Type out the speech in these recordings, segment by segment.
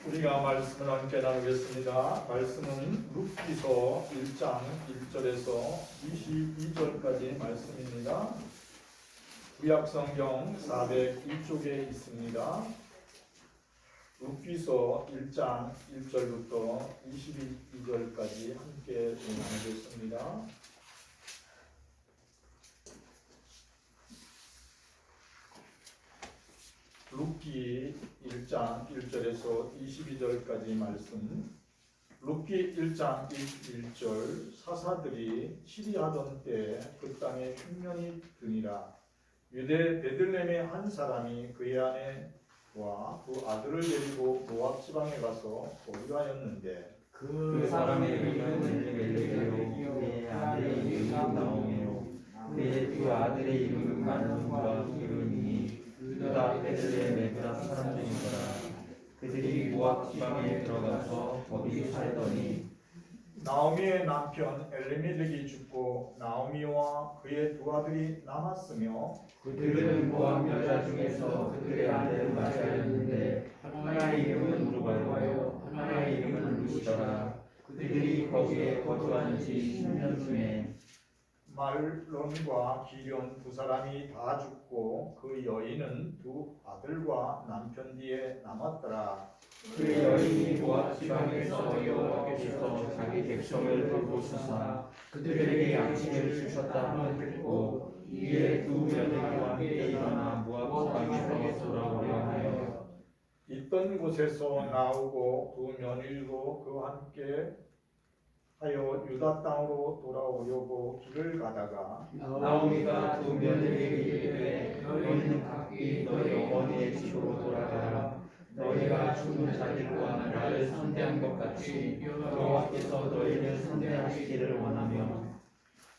우리가 말씀을 함께 나누겠습니다. 말씀은 룻기서 1장 1절에서 22절까지 말씀입니다. 구약성경 401쪽에 있습니다. 룻기서 1장 1절부터 22절까지 함께 나누겠습니다. 룻기 1장 1절에서 22절까지 말씀. 룻기 1장 1절 사사들이 치리하던 때 그 땅에 흉년이 드니라. 유대 베들레헴의 한 사람이 그의 아내와 그 아들을 데리고 모압 지방에 가서 거류하였는데 그 사람의 이름은 엘리멜레요, 그의 아들의 이름은 나오미요, 그의 두 아들의 이름은 말론과 기르니 유다 베들레헴 에브라 사람들이더라. 그들이 모압 지방에 들어가서 거기 살더니 나오미의 남편 엘리멜렉이 죽고 나오미와 그의 두 아들이 남았으며 그들은 모압 여자 중에서 그들의 아내를 맞이하였는데 하나의 이름은 루바요, 하나의 이름은 루시더라. 그들이 거기에 거주한 지 10년쯤에 말론과 기련 두 사람이 다 죽고 그 여인은 두 아들과 남편 뒤에 남았더라. 그 여인이 모압 지방에서 여호와께서 자기 백성을 돌보시사 그들에게 양식을 주셨다 함을 듣고 이에 두 며느리와 함께 일어나 모압 지방에서 돌아오려 하여 있던 곳에서 나오고 두 며느리도 그와 함께 하여 유다 땅으로 돌아오려고 길을 가다가 나오미가 두 며느리에게 이르되 너희는 각기 너희 어머니의 집으로 돌아가라. 너희가 죽은 자들과 나를 선대한 것 같이 여호와께서 너희를 선대하시기를 원하며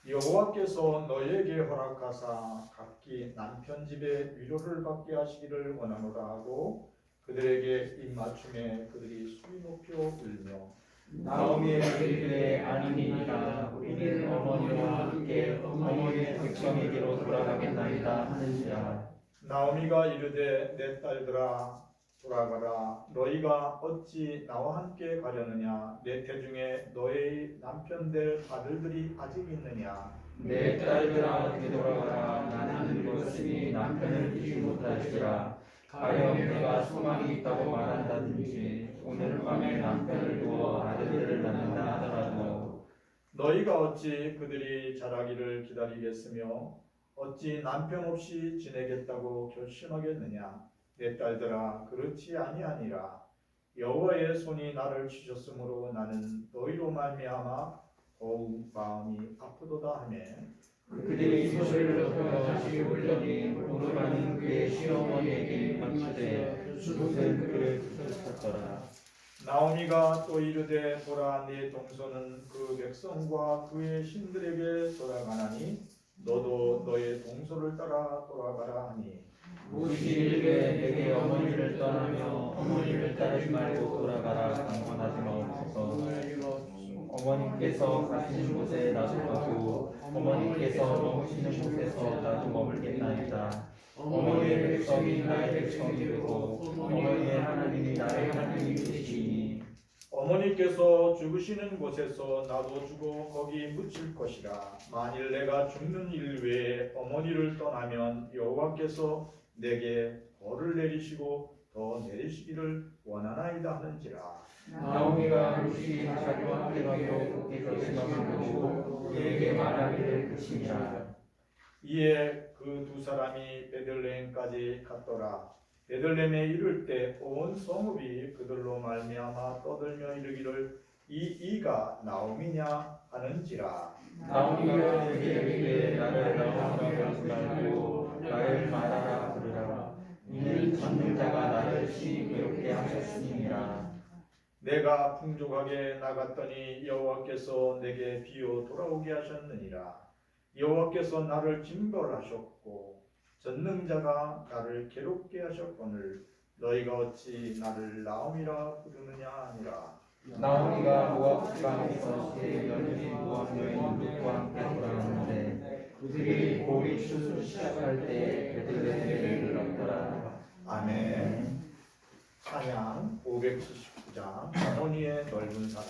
여호와께서 너희에게 허락하사 각기 남편 집에 위로를 받게 하시기를 원하노라 하고 그들에게 입맞춤에 그들이 수위 높여 울며 나오미가 이르되 아니니이다. 우리는 어머니와 함께 어머니의 백성에게로 돌아가겠나이다 하는지라. 나오미가 이르되 내 딸들아 돌아가라. 너희가 어찌 나와 함께 가려느냐? 내 태중에 너희 남편 될 아들들이 아직 있느냐? 내 딸들아 되돌아가라. 나는 늙었으니 남편을 두지 못할지라. 가령 내가 소망이 있다고 말한다든지 오늘 밤에 남편을 두어 아들들을 낳는다 하더라도 너희가 어찌 그들이 자라기를 기다리겠으며 어찌 남편 없이 지내겠다고 결심하겠느냐? 내 딸들아 그렇지 아니하니라. 여호와의 손이 나를 치셨으므로 나는 너희로 말미암아 더욱 마음이 아프도다 하며 그들이 소리를 높여 다시 울더니 오르반은 그의 시어머니에게 맞추되 룻은 그를 쫓았더라. 나오미가 또 이르되 보라 네 동서는 그 백성과 그의 신들에게 돌아가나니 너도 너의 동서를 따라 돌아가라 하니 룻이 이르되 내게 어머니를 떠나며 어머니를 따르지 말고 돌아가라 강권하지 마옵소서. 어머니께서 가시는 곳에 나도 가고 어머니께서 머무시는 곳에서 나도 머물겠나이다. 어머니의 백성이 나의 백성이 되고 어머니의 하나님이 나의 하나님이 되시니 어머니께서 죽으시는 곳에서 나도 죽어 거기 묻힐 것이라. 만일 내가 죽는 일 외에 어머니를 떠나면 여호와께서 내게 벌을 내리시고 더 내리시기를 원하나이다 하는지라. 나오미가 룻이 자기와 함께 가기로 굳게 결심함을 보고 그에게 말하기를 그치니라. 이에 그 두 사람이 베들레헴까지 갔더라. 베들레헴에 이를 때 온 성읍이 그들로 말미암아 떠들며 이르기를 이가 나오미냐 하는지라. 나오미가 그에게 이르되 나를 나오미라고 하지 말고 나를 마라라 부르라. 이는 전능자가 나를 심히 괴롭게 하셨음이니라. 내가 풍족하게 나갔더니 여호와께서 내게 비어 돌아오게 하셨느니라. 여호와께서 나를 징벌하셨고 전능자가 나를 괴롭게 하셨거늘 너희가 어찌 나를 나오미라 부르느냐 하니라. 나오미가 모압 지방에서 세 며느리 모압 여인 룻과 함께 돌아왔는데 그들이 고리 추수 시작할 때 베들레헴에 이르렀더라. 아멘. 찬양 579 찬양합니다. 어머니의 넓은 사랑.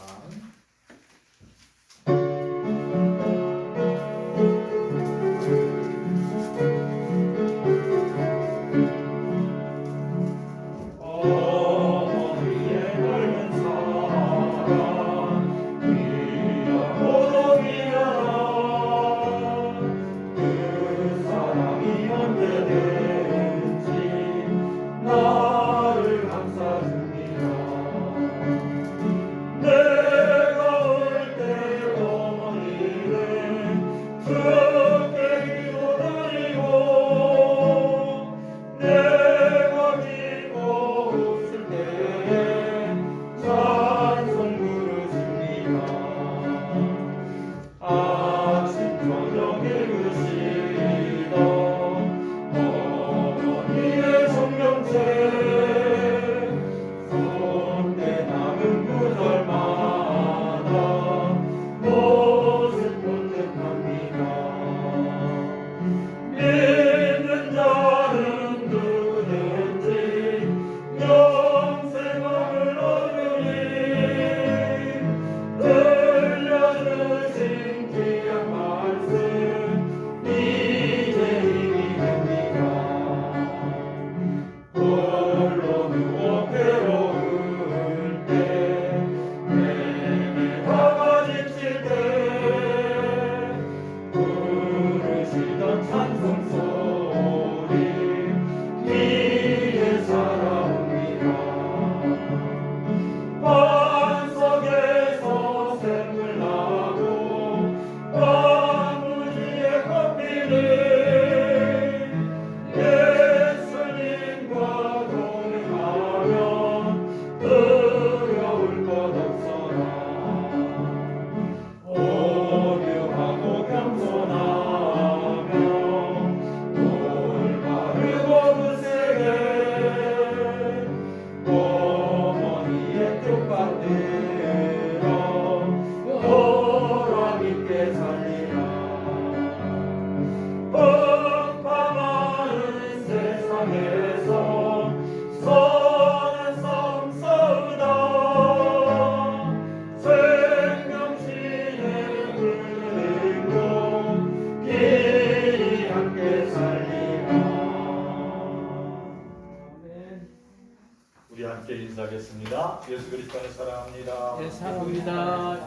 우리 함께 인사하겠습니다. 예수 그리스도를 사랑합니다. 네, 사랑합니다.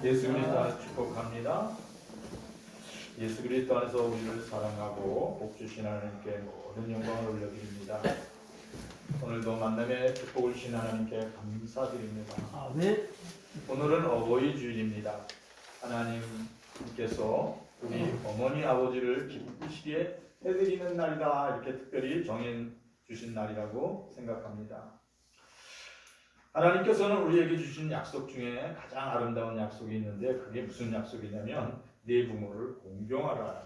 예수 그리스도 안에서 축복합니다. 예수 그리스도 안에서 우리를 사랑하고 복 주신 하나님께 모든 영광을 올려드립니다. 오늘도 만남의 축복을 주신 하나님께 감사드립니다. 아멘. 오늘은 어버이 주일입니다. 하나님께서 우리 어머니 아버지를 기쁘시게 해드리는 날이다, 이렇게 특별히 정해 주신 날이라고 생각합니다. 하나님께서는 우리에게 주신 약속 중에 가장 아름다운 약속이 있는데, 그게 무슨 약속이냐면 네 부모를 공경하라.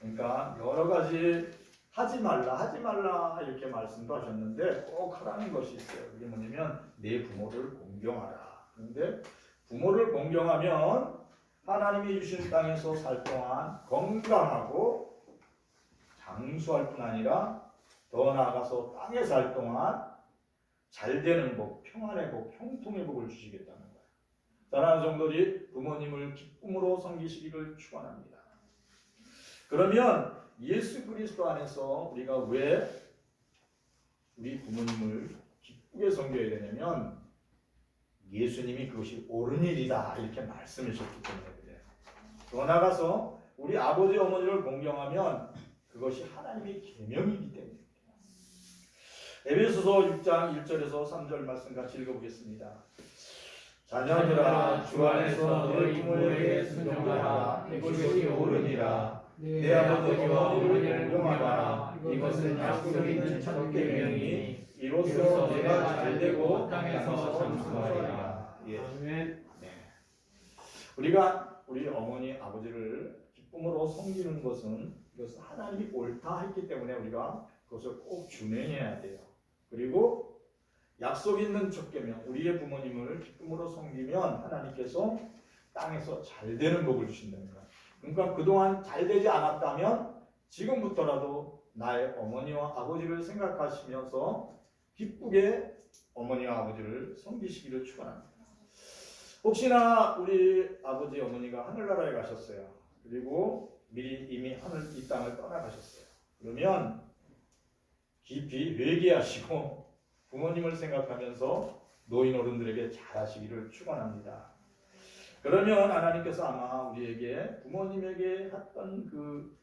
그러니까 여러 가지 하지 말라 이렇게 말씀도 하셨는데 꼭 하라는 것이 있어요. 그게 뭐냐면 네 부모를 공경하라. 그런데 부모를 공경하면 하나님이 주신 땅에서 살 동안 건강하고 장수할 뿐 아니라 더 나아가서 땅에 살 동안 잘 되는 복, 평안의 복, 형통의 복을 주시겠다는 거예요. 사랑하는 성도들이 부모님을 기쁨으로 섬기시기를 축원합니다. 그러면 예수 그리스도 안에서 우리가 왜 우리 부모님을 기쁘게 섬겨야 되냐면 예수님이 그것이 옳은 일이다, 이렇게 말씀하셨기 때문에 그래요. 더 나아가서 우리 아버지 어머니를 공경하면 그것이 하나님의 계명이기 때문에. 에베소서 6장 1절에서 3절 말씀 같이 읽어보겠습니다. 자녀들아, 주 안에서 너희 부모에게 순종하라. 이것이 옳으니라. 내 아버지와 어머니를 공경하라. 이것은 약속 있는 첫 계명이니 이로써 내가 잘되고 땅에서 장수하리라. 예. 아멘. 네. 우리가 우리 어머니 아버지를 기쁨으로 섬기는 것은 이것은 하나님이 옳다 했기 때문에 우리가 그것을 꼭 준행해야 돼요. 그리고 약속 있는 첫 계명, 우리의 부모님을 기쁨으로 섬기면 하나님께서 땅에서 잘 되는 복을 주신다는 거예요. 그러니까 그동안 잘 되지 않았다면 지금부터라도 나의 어머니와 아버지를 생각하시면서 기쁘게 어머니와 아버지를 섬기시기를 축원합니다. 혹시나 우리 아버지 어머니가 하늘나라에 가셨어요. 그리고 미리 이미 이 땅을 떠나가셨어요. 그러면 깊이 회개하시고 부모님을 생각하면서 노인 어른들에게 잘하시기를 축원합니다. 그러면 하나님께서 아마 우리에게 부모님에게 했던 그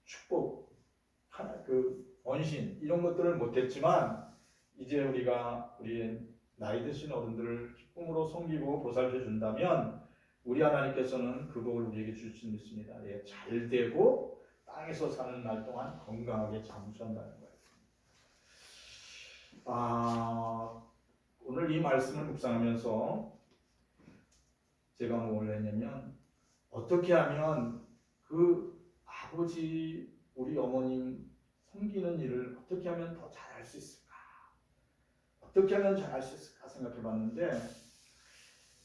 축복, 그 헌신 이런 것들을 못했지만 이제 우리 나이 드신 어른들을 기쁨으로 섬기고 보살펴 준다면 우리 하나님께서는 그 복을 우리에게 줄 수 있습니다. 예, 잘 되고 땅에서 사는 날 동안 건강하게 장수한다는 거예요. 오늘 이 말씀을 묵상하면서 제가 뭘 했냐면 어떻게 하면 그 아버지 우리 어머님 섬기는 일을 어떻게 하면 더 잘할 수 있을까? 어떻게 하면 잘할 수 있을까 생각해 봤는데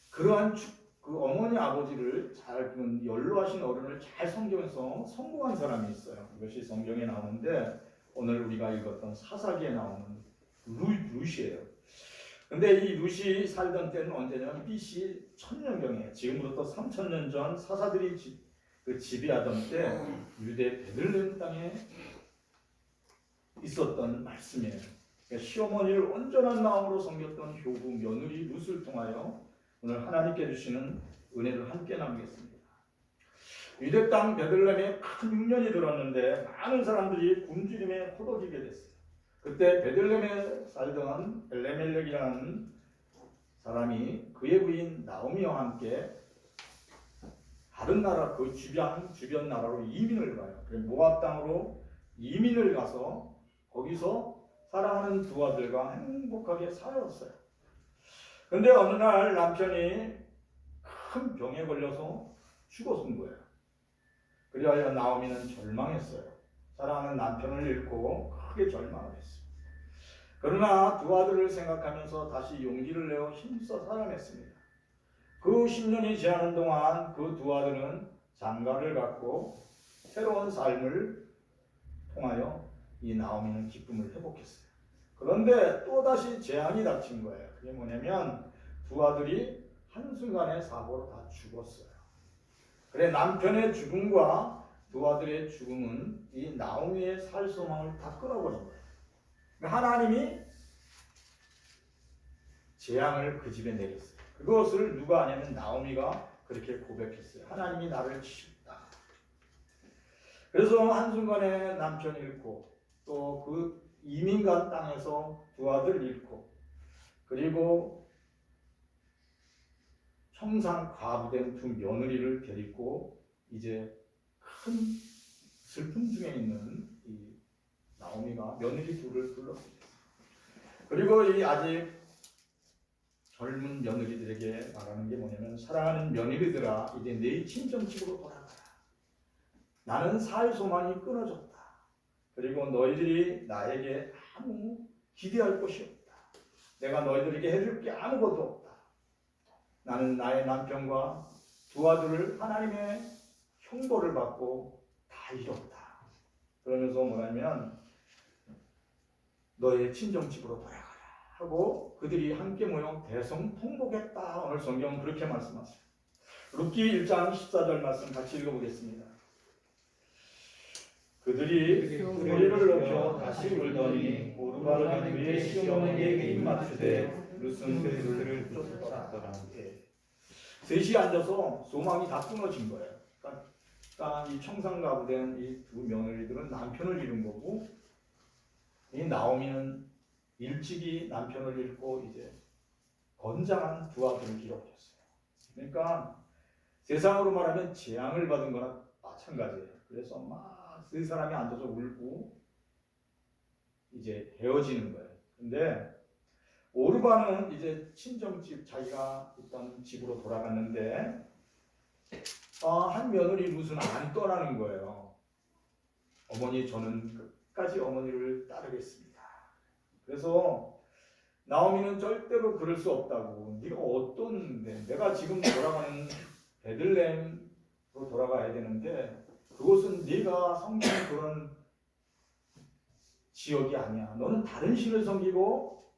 그러한 그 어머니 아버지를 잘 연로하신 어른을 잘 섬기면서 성공한 사람이 있어요. 이것이 성경에 나오는데 오늘 우리가 읽었던 사사기에 나오는 룻이에요. 근데 이 룻이 살던 때는 언제냐면 BC 1000년경에 지금부터 3000년 전 사사들이 지배하던 때 유대 베들레헴 땅에 있었던 말씀이에요. 그러니까 시어머니를 온전한 마음으로 섬겼던 효부 며느리 룻을 통하여 오늘 하나님께 주시는 은혜를 함께 나누겠습니다. 유대 땅 베들레헴에 큰 흉년이 들었는데 많은 사람들이 굶주림에 허덕이게 됐어요. 그때 베들레헴에 살던 엘레멜렉이라는 사람이 그의 부인 나오미와 함께 다른 나라 그 주변 나라로 이민을 가요. 모압 땅으로 이민을 가서 거기서 사랑하는 두 아들과 행복하게 살았어요. 근데 어느 날 남편이 큰 병에 걸려서 죽었은 거예요. 그리하여 나오미는 절망했어요. 사랑하는 남편을 잃고 크게 절망을 했습니다. 그러나 두 아들을 생각하면서 다시 용기를 내어 힘써 살아냈습니다. 그 10년이 지나는 동안 그 두 아들은 장가를 갖고 새로운 삶을 통하여 이 나오미는 기쁨을 회복했어요. 그런데 또다시 재앙이 닥친 거예요. 그게 뭐냐면 두 아들이 한순간에 사고로 다 죽었어요. 그래 남편의 죽음과 두 아들의 죽음은 이 나오미의 살 소망을 다 끊어버린 거예요. 하나님이 재앙을 그 집에 내렸어요. 그것을 누가 하냐면 나오미가 그렇게 고백했어요. 하나님이 나를 치셨다. 그래서 한순간에 남편 잃고 또 그 이민간 땅에서 두 아들 잃고 그리고 청산 과부된 두 며느리를 데리고 이제 큰 슬픔 중에 있는 이 나오미가 며느리 둘을 불렀습니다. 그리고 이 아직 젊은 며느리들에게 말하는 게 뭐냐면 사랑하는 며느리들아 이제 내 친정집으로 돌아가라. 나는 살 소망이 끊어졌다. 그리고 너희들이 나에게 아무 기대할 것이 없다. 내가 너희들에게 해줄 게 아무것도 없다. 나는 나의 남편과 두 아들을 하나님의 형벌을 받고 다 잃었다. 그러면서 뭐냐면 너의 친정집으로 돌아가라 하고 그들이 함께 모여 대성통곡했다. 오늘 성경은 그렇게 말씀하세요. 룻기 1장 14절 말씀 같이 읽어보겠습니다. 그들이 소리를 높여 다시 울더니 오르바를 한 뒤에 시어머니에게 입맞추되 룻은 그들을 쫓았더라. 셋이 앉아서 소망이 다 끊어진 거예요. 그러니까 이 청산가부된 이 두 며느리들은 남편을 잃은 거고 이 나오미는 일찍이 남편을 잃고 이제 건장한 두 아들을 잃어버렸어요. 그러니까 세상으로 말하면 재앙을 받은 거나 마찬가지예요. 그래서 막 세 사람이 앉아서 울고 이제 헤어지는 거예요. 근데 오르바는 이제 친정집 자기가 있던 집으로 돌아갔는데 한 며느리 룻은 안 떠나는 거예요. 어머니 저는 끝까지 어머니를 따르겠습니다. 그래서 나오미는 절대로 그럴 수 없다고. 네가 내가 지금 돌아가는 베들레헴으로 돌아가야 되는데 그곳은 네가 섬기는 그런 지역이 아니야. 너는 다른 신을 섬기고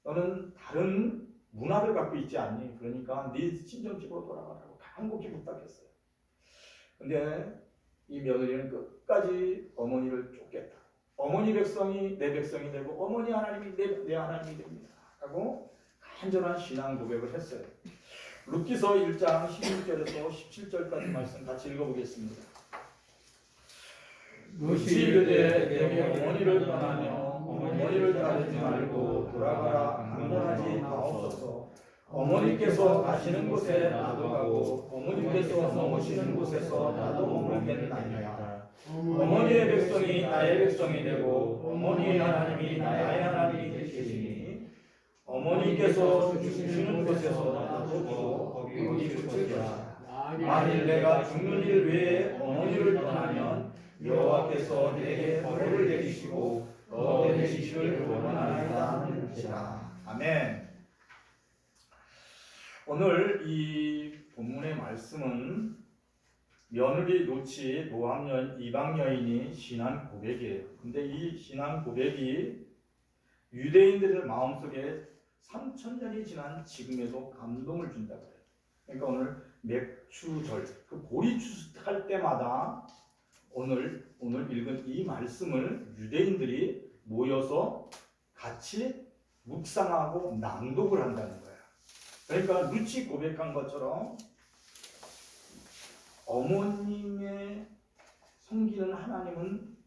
너는 다른 문화를 갖고 있지 않니? 그러니까 네 친정집으로 돌아가라고 간곡히 부탁했어요. 근데 이 며느리는 끝까지 어머니를 쫓겠다. 어머니 백성이 내 백성이 되고 어머니 하나님이 내 하나님이 됩니다. 하고 간절한 신앙 고백을 했어요. 룻기서 1장 16절에서 17절까지 말씀 같이 읽어보겠습니다. 룻이 이르되 내게 어머니를 떠나며 어머니를 따르지 말고 돌아가라 강권하지 마옵소서. 어머니께서 가시는 곳에 나도 가고 어머니께서 머무시는 곳에서 나도 머물겠나이다. 어머니의 백성이 나의 백성이 되고 어머니의 하나님이 나의 하나님이 되시니 어머니께서 주시는 곳에서 나도 주고 거기 주실 것이라. 만일 내가 죽는 일 외에 어머니를 떠나면 여호와께서 내게 벌을 내리시고 더 내리시기를 원하나이다 하는지라. 아멘. 오늘 이 본문의 말씀은 며느리 롯이 모함 이방 여인이 신앙 고백이에요. 근데 이 신앙 고백이 유대인들의 마음속에 3000년이 지난 지금에도 감동을 준다고 해요. 그러니까 오늘 맥추절, 그 보리 추수할 때마다 오늘 읽은 이 말씀을 유대인들이 모여서 같이 묵상하고 낭독을 한다는 거예요. 그러니까 룻이 고백한 것처럼 어머님의 섬기는 하나님은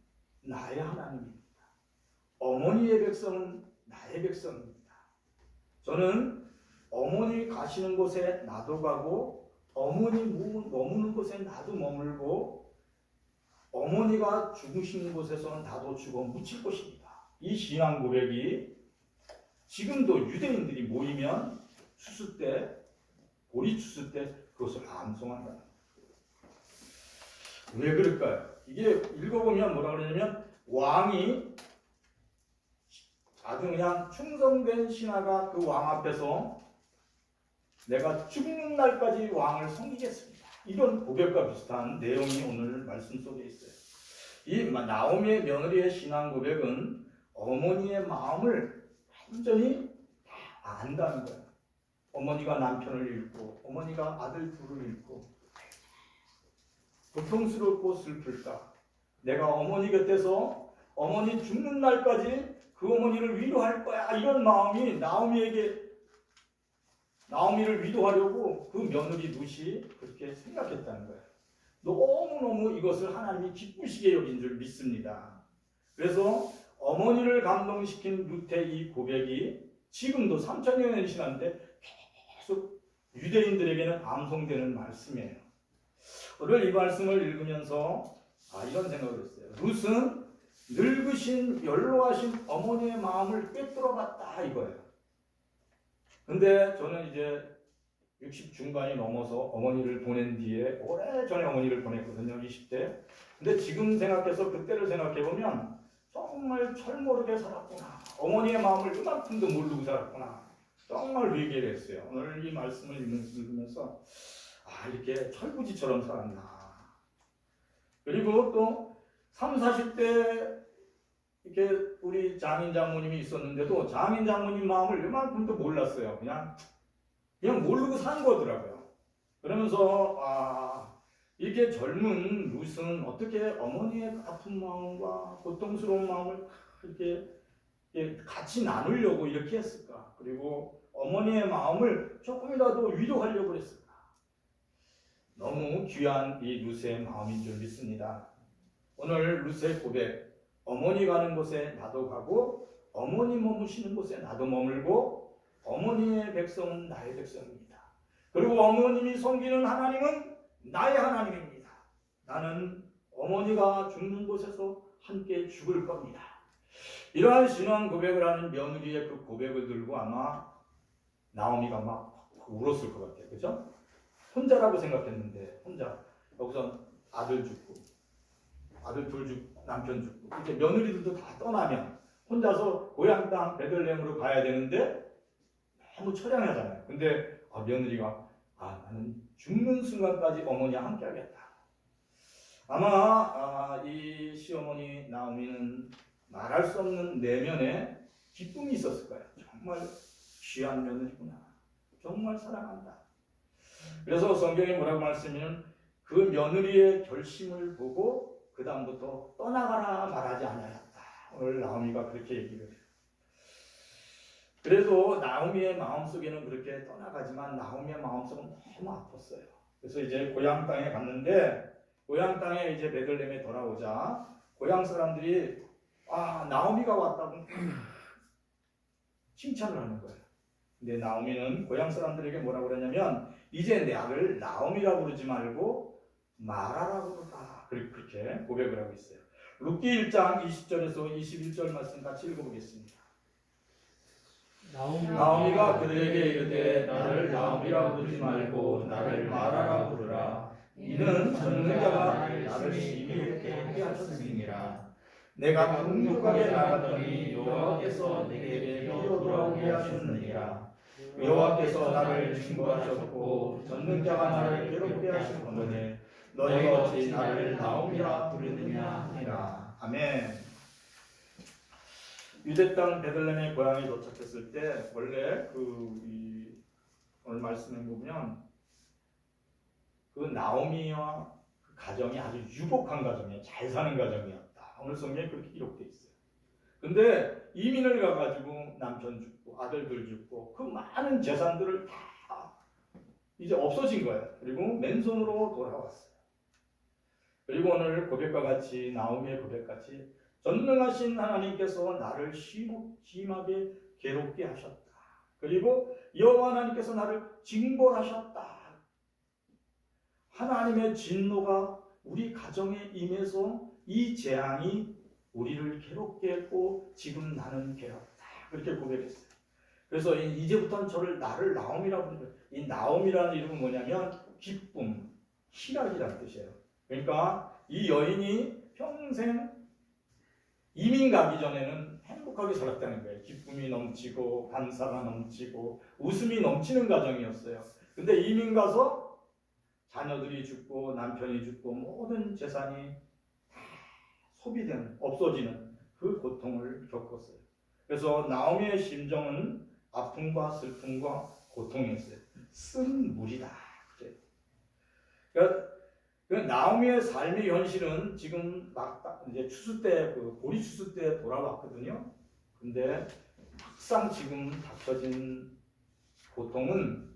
나의 하나님입니다. 어머니의 백성은 나의 백성입니다. 저는 어머니 가시는 곳에 나도 가고 어머니 머무는 곳에 나도 머물고 어머니가 죽으시는 곳에서는 나도 죽어 묻힐 것입니다. 이 신앙 고백이 지금도 유대인들이 모이면 추수 때, 보리 추수 때 그것을 암송한다는 거예요. 왜 그럴까요? 이게 읽어보면 뭐라 그러냐면 왕이 아주 그냥 충성된 신하가 그 왕 앞에서 내가 죽는 날까지 왕을 섬기겠습니다. 이런 고백과 비슷한 내용이 오늘 말씀 속에 있어요. 이 나오미의 며느리의 신앙 고백은 어머니의 마음을 완전히 다 안다는 거예요. 어머니가 남편을 잃고 어머니가 아들 둘을 잃고 고통스럽고 슬플까? 내가 어머니 곁에서 어머니 죽는 날까지 그 어머니를 위로할 거야. 이런 마음이 나오미를 위로하려고 그 며느리 룻이 그렇게 생각했다는 거예요. 너무너무 이것을 하나님이 기쁘시게 여긴 줄 믿습니다. 그래서 어머니를 감동시킨 룻의 이 고백이 지금도 3000년이 지났는데 계속 유대인들에게는 암송되는 말씀이에요. 오늘 이 말씀을 읽으면서 이런 생각을 했어요. 룻은 늙으신 연로하신 어머니의 마음을 꿰뚫어봤다 이거예요. 근데 저는 이제 60 중반이 넘어서 어머니를 보낸 뒤에 오래전에 어머니를 보냈거든요. 20대. 근데 지금 생각해서 그때를 생각해보면 정말 철모르게 살았구나. 어머니의 마음을 그만큼도 모르고 살았구나. 정말 회개를 했어요. 오늘 이 말씀을 읽으면서 이렇게 철부지처럼 살았나. 그리고 또 30, 40대 이렇게 우리 장인 장모님이 있었는데도 장인 장모님 마음을 이만큼도 몰랐어요. 그냥 모르고 산 거더라고요. 그러면서 이렇게 젊은 룻은 어떻게 어머니의 아픈 마음과 고통스러운 마음을 이렇게 같이 나누려고 이렇게 했을까? 그리고 어머니의 마음을 조금이라도 위로하려고 했을까? 너무 귀한 이 룻의 마음인 줄 믿습니다. 오늘 룻의 고백, 어머니 가는 곳에 나도 가고 어머니 머무시는 곳에 나도 머물고 어머니의 백성은 나의 백성입니다. 그리고 어머님이 섬기는 하나님은 나의 하나님입니다. 나는 어머니가 죽는 곳에서 함께 죽을 겁니다. 이러한 신앙 고백을 하는 며느리의 그 고백을 들고 아마 나오미가 막 울었을 것 같아요. 그죠? 혼자라고 생각했는데 혼자 여기서 아들 죽고 아들 둘 죽고 남편 죽고 이제 며느리들도 다 떠나면 혼자서 고향 땅 베들레헴으로 가야 되는데 너무 처량하잖아요. 근데 며느리가 나는 죽는 순간까지 어머니와 함께 하겠다. 아마 이 시어머니 나오미는 말할 수 없는 내면에 기쁨이 있었을 거예요. 정말 귀한 며느리구나. 정말 사랑한다. 그래서 성경에 뭐라고 말씀하면 그 며느리의 결심을 보고 그 다음부터 떠나가라 말하지 않았다. 오늘 나오미가 그렇게 얘기를 해요. 그래도 나오미의 마음속에는 그렇게 떠나가지만 나오미의 마음속은 너무 아팠어요. 그래서 이제 고향 땅에 갔는데 고향 땅에 이제 베들레헴에 돌아오자 고향 사람들이 나오미가 왔다고 칭찬을 하는 거예요. 근데 나오미는 고향 사람들에게 뭐라고 그러냐면 이제 나를 나오미라고 부르지 말고 마라라고 부르라. 그렇게 고백을 하고 있어요. 룻기 1장 20절에서 21절 말씀 같이 읽어보겠습니다. 나오미가 그들에게 이르되 나를 나오미라 부르지 말고 나를 마라라 부르라. 이는 전능자가 나를 심히 괴롭게 하셨음이니라. 내가 풍족하게 나갔더니 여호와께서 내게 비로 돌아오게 하셨느니라. 여호와께서 나를 징벌하셨고 전능자가 나를 괴롭게 하셨거늘 너희가 어찌 나를 나오미라 부르느냐 하니라. 아멘. 유대 땅 베들레헴의 고향에 도착했을 때 원래 오늘 말씀에 보면 그 나오미와 그 가정이 아주 유복한 가정이에요. 잘 사는 가정이었다. 오늘 성경에 그렇게 기록되어 있어요. 근데 이민을 가가지고 남편 죽고 아들들 죽고 그 많은 재산들을 다 이제 없어진 거예요. 그리고 맨손으로 돌아왔어요. 그리고 오늘 고백과 같이 나오미의 고백같이 전능하신 하나님께서 나를 심하게 괴롭게 하셨다. 그리고 여호와 하나님께서 나를 징벌하셨다. 하나님의 진노가 우리 가정에 임해서 이 재앙이 우리를 괴롭게 했고 지금 나는 괴롭다. 그렇게 고백했어요. 그래서 이제부터는 나를 나오미라고 부르는 거예요. 이 나오미라는 이름은 뭐냐면 기쁨, 희락이라는 뜻이에요. 그러니까 이 여인이 평생 이민 가기 전에는 행복하게 살았다는 거예요. 기쁨이 넘치고 감사가 넘치고 웃음이 넘치는 가정이었어요. 근데 이민 가서 자녀들이 죽고 남편이 죽고 모든 재산이 다 소비되는, 없어지는 그 고통을 겪었어요. 그래서 나오미의 심정은 아픔과 슬픔과 고통이었어요. 쓴 물이다. 그러니까 나오미의 삶의 현실은 지금 막 이제 추수 때 보리 추수 때 돌아왔거든요. 근데 막상 지금 닥쳐진 고통은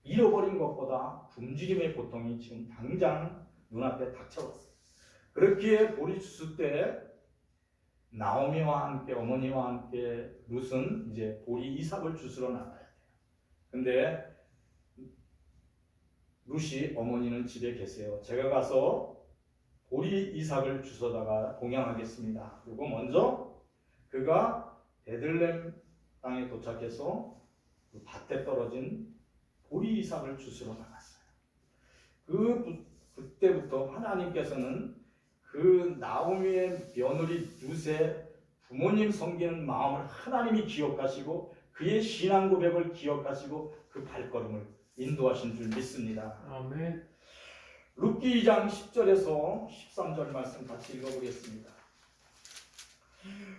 잃어버린 것보다 굶주림의 고통이 지금 당장 눈앞에 닥쳐왔어요. 그렇기에 보리 추수 때 나오미와 함께 어머니와 함께 룻은 이제 보리 이삭을 주스러 나가야 돼요. 근데 룻이 어머니는 집에 계세요. 제가 가서 보리 이삭을 주워다가 봉양하겠습니다. 그리고 먼저 그가 베들레헴 땅에 도착해서 그 밭에 떨어진 보리 이삭을 주스러 나갔어요. 그때부터 하나님께서는 그 나오미의 며느리 룻의 부모님 섬기는 마음을 하나님이 기억하시고 그의 신앙 고백을 기억하시고 그 발걸음을 인도하신 줄 믿습니다. 아멘. 룻기 2장 10절에서 13절 말씀 같이 읽어보겠습니다.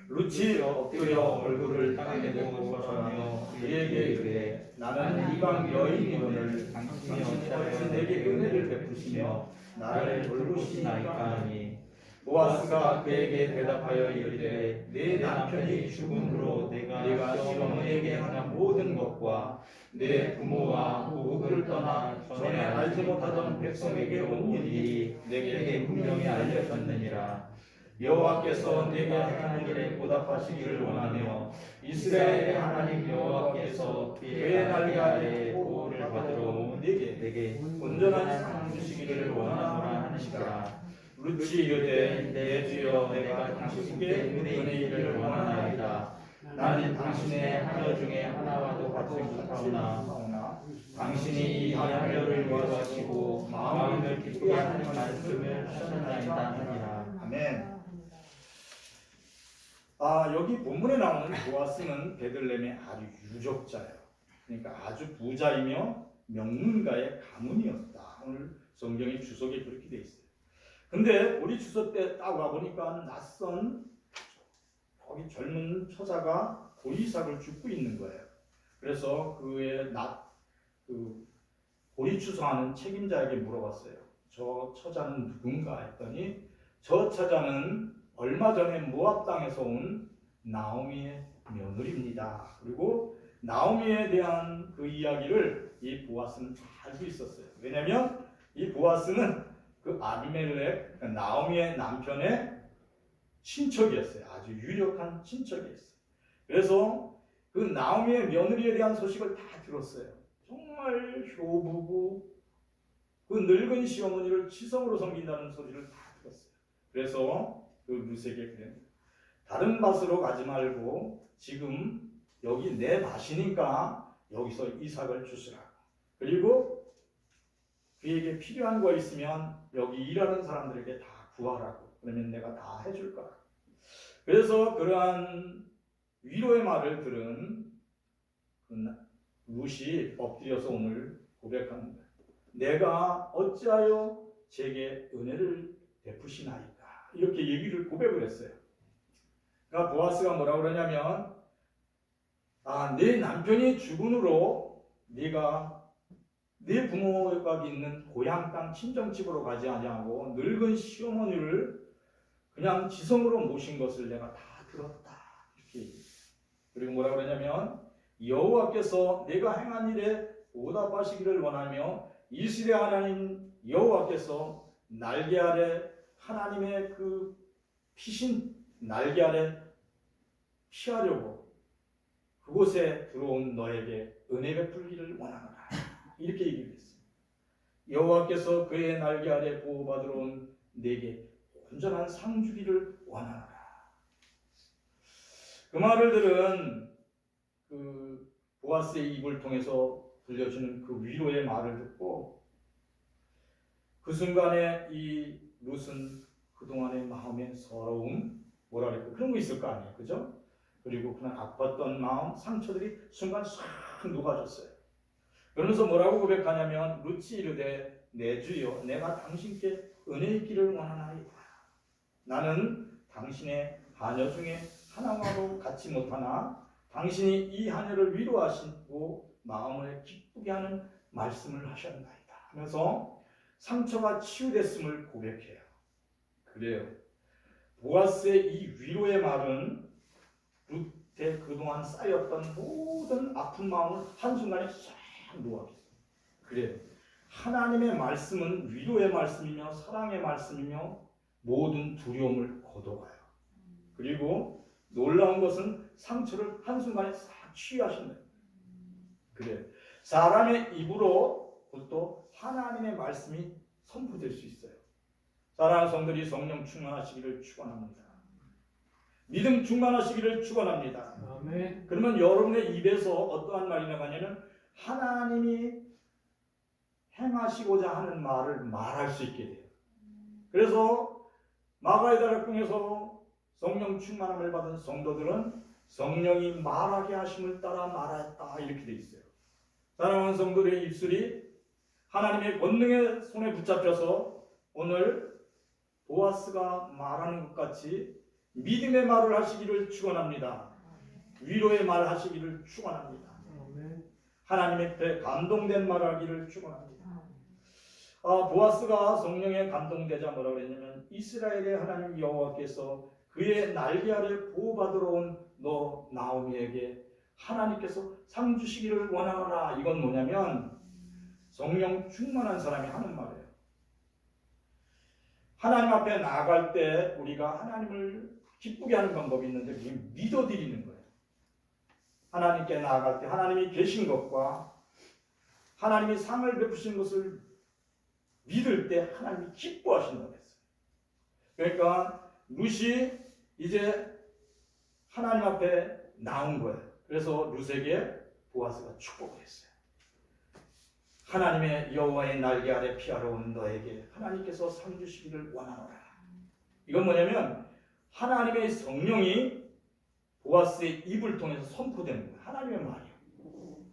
룻이 엎드려 얼굴을 땅에 대고 절하며 그에게 이르되 나는 이방 여인이거늘 당신이 어찌하여 내게 은혜를 베푸시며 나를 돌보시나이까 하니 보아스가 그에게 대답하여 이르되 내 남편이 죽음으로 내가 시어머니에게 한 모든 것과 내 부모와 고국을 떠나 전에 알지 못하던 백성에게 온 일이 내게 분명히 알려졌느니라. 여호와께서 내게 하는 일에 보답하시기를 원하며 이스라엘의 하나님 여호와께서 그의 날개 아래 보호를 받으러 온 내게 온전한 상 주시기를 원하노라 하시니라. 룻이 이르되 내 주여 내가 당신께 은혜이기를 원하나이다. 나는 당신의 하녀 중에 하나와도 같이 못하오나 당신이 이 하녀를 위로하시고 마음을 기쁘게 하는 말씀을 하셨나이다 하니라. 아멘. 여기 본문에 나오는 보아스는 베들레헴의 아주 유족자예요. 그러니까 아주 부자이며 명문가의 가문이었다. 오늘 성경의 주석에 그렇게 돼 있어요. 근데 우리 주석 때 딱 와보니까 낯선 거기 젊은 처자가 보리삭을 줍고 있는 거예요. 그래서 그 고리추서하는 책임자에게 물어봤어요. 저 처자는 누군가 했더니 저 처자는 얼마 전에 모압 땅에서 온 나오미의 며느리입니다. 그리고 나오미에 대한 그 이야기를 이 보아스는 다 알고 있었어요. 왜냐하면 이 보아스는 그 아비멜렉, 그러니까 나오미의 남편의 친척이었어요. 아주 유력한 친척이었어요. 그래서 그 나오미의 며느리에 대한 소식을 다 들었어요. 정말 효부고 그 늙은 시어머니를 치성으로 섬긴다는 소리를 다 들었어요. 그래서 그 루세에게 그랬는데 다른 밭으로 가지 말고 지금 여기 내 밭이니까 여기서 이삭을 주시라고. 그리고 그에게 필요한 거 있으면 여기 일하는 사람들에게 다 구하라고. 그러면 내가 다 해줄 거라. 그래서 그러한 위로의 말을 들은 룻이 엎드려서 오늘 고백합니다. 내가 어찌하여 제게 은혜를 베푸시나이까. 이렇게 얘기를 고백을 했어요. 그러니까 보아스가 뭐라고 그러냐면 내 남편이 죽은 후로 네가 네 부모가 있는 고향 땅 친정집으로 가지 아니하고 늙은 시어머니를 그냥 지성으로 모신 것을 내가 다 들었다. 이렇게 얘기해요. 그리고 뭐라고 그러냐면 여호와께서 내가 행한 일에 보답하시기를 원하며 이스라엘 하나님 여호와께서 날개 아래 하나님의 그 피신 날개 아래 피하려고 그곳에 들어온 너에게 은혜 베풀기를 원하노라. 이렇게 얘기했어요. 여호와께서 그의 날개 아래 보호받으러 온 내게 온전한 상 주기를 원하노라. 그 말을 들은 그 보아스의 입을 통해서 들려주는 그 위로의 말을 듣고 그 순간에 이 룻은 그동안의 마음의 서러움 뭐라 그럴까 그런 거 있을 거 아니에요. 그죠? 그리고 그날 아팠던 마음 상처들이 순간 싹 녹아졌어요. 그러면서 뭐라고 고백하냐면 룻이 이르되 내 주여 내가 당신께 은혜 있기를 원하나이다. 나는 당신의 하녀 중에 하나와도 같지 못하나 당신이 이 하녀를 위로하시고 마음을 기쁘게 하는 말씀을 하셨나이다 하면서 상처가 치유됐음을 고백해요. 그래요. 보아스의 이 위로의 말은 룻의 그동안 쌓였던 모든 아픈 마음을 한순간에 싹 놓아버렸어요. 그래요. 하나님의 말씀은 위로의 말씀이며 사랑의 말씀이며 모든 두려움을 걷어가요. 그리고 놀라운 것은 상처를 한순간에 싹 치유하신다. 그래요. 사람의 입으로부터 하나님의 말씀이 선포될 수 있어요. 사랑하는 성도들이 성령 충만하시기를 축원합니다. 믿음 충만하시기를 축원합니다. 아멘. 그러면 여러분의 입에서 어떠한 말이 나가냐면 하나님이 행하시고자 하는 말을 말할 수 있게 돼요. 그래서 마가의 다락방에서 성령 충만함을 받은 성도들은 성령이 말하게 하심을 따라 말했다 이렇게 돼 있어요. 사랑하는 성도들의 입술이 하나님의 권능의 손에 붙잡혀서 오늘 보아스가 말하는 것 같이 믿음의 말을 하시기를 축원합니다. 위로의 말 하시기를 축원합니다. 하나님의 앞에 감동된 말을 하기를 축원합니다. 보아스가 성령에 감동되자 뭐라고 그랬냐면 이스라엘의 하나님 여호와께서 그의 날개 아래 보호받으러 온 너 나오미에게 하나님께서 상 주시기를 원하노라. 이건 뭐냐면 성령 충만한 사람이 하는 말이에요. 하나님 앞에 나아갈 때 우리가 하나님을 기쁘게 하는 방법이 있는데 그게 믿어드리는 거예요. 하나님께 나아갈 때 하나님이 계신 것과 하나님이 상을 베푸신 것을 믿을 때 하나님이 기뻐하신다고 했어요. 그러니까 룻이 이제 하나님 앞에 나온 거예요. 그래서 룻에게 보아스가 축복을 했어요. 하나님의 여호와의 날개 아래 피하러 온 너에게 하나님께서 상 주시기를 원하노라. 이건 뭐냐면 하나님의 성령이 보아스의 입을 통해서 선포되는 거예요. 하나님의 말이에요.